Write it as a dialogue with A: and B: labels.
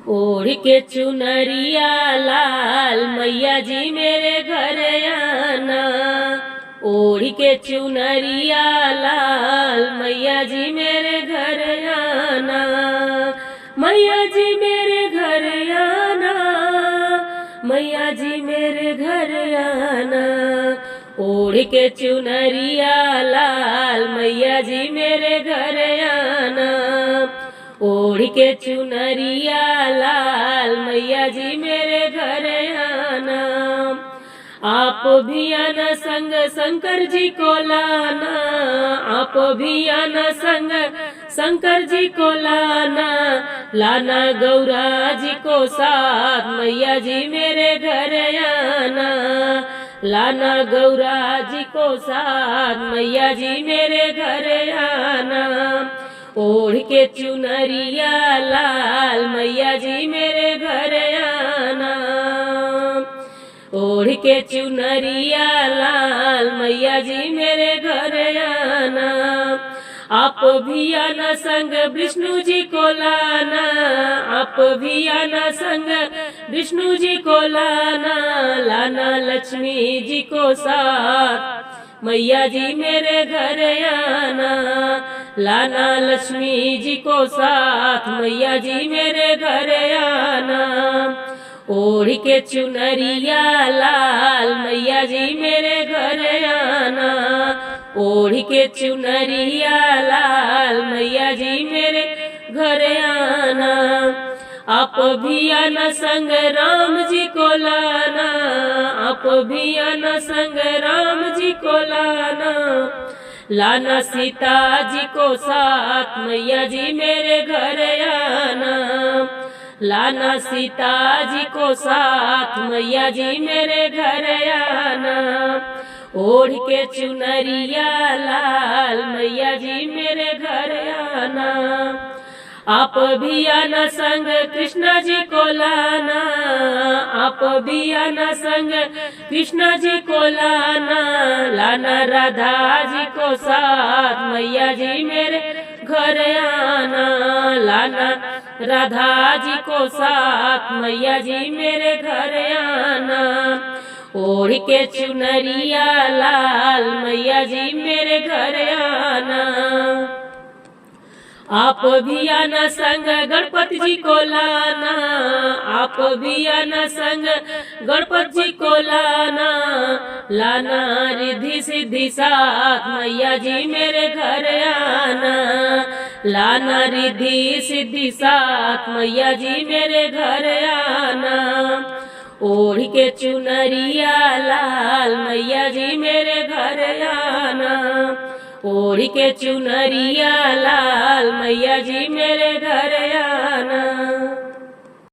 A: ओढ़ के चुनरिया लाल मैया जी मेरे घर आना। ओढ़ के चुनरिया लाल मैया जी मेरे घर आना। मैया जी मेरे घर आना। मैया जी मेरे घर आना। ओढ़ के चुनरिया लाल मैया जी मेरे घर आना। ओढ़ के चुनरिया लाल मैया जी मेरे घर आना। आप भी आना संग शंकर जी को लाना। आप भी आना संग शंकर जी को लाना। लाना गौरा जी को साथ मैया जी मेरे घर आना। लाना गौरा जी को साथ मैया जी मेरे घर आना। ओढ़ के चुनरिया लाल मैया जी मेरे घर आना। ओढ़ के चुनरिया लाल मैया जी मेरे घर आना। आप भी आना संग विष्णु जी को लाना। आप भी आना संग विष्णु जी को लाना। लाना लक्ष्मी जी को साथ मैया जी मेरे घर आना। लाना लक्ष्मी जी को साथ मैया जी मेरे घर आना। ओढ़ के चुनरिया लाल मैया जी मेरे घर आना। ओढ़ के चुनरिया लाल मैया जी मेरे घर आना। आप भी आना संग राम जी को लाना। आप भी आना संग राम जी को लाना। लाना सीता जी को साथ मैया जी मेरे घर आना। लाना सीता जी को साथ मैया जी मेरे घर आना। ओढ़ के चुनरिया लाल मैया जी मेरे घर आना। आप भी आना संग कृष्ण जी को लाना। आप भी आना संग कृष्ण जी को लाना। लाना राधा जी को साथ मैया जी मेरे घर आना। लाना राधा जी को साथ मैया जी मेरे घर आना। ओढ़ के चुनरिया लाल मैया जी मेरे घर आना। आप भी आना संग गणपति जी को लाना। आप भी आना संग गणपति जी को लाना। लाना रिद्धि सिद्धि साथ मैया जी मेरे घर आना। लाना रिद्धि सिद्धि साथ मैया जी मेरे घर आना। ओढ़ के चुनरिया लाल मैया जी मेरे घर आना। ओढ़ के चुनरिया लाल मैया जी मेरे घर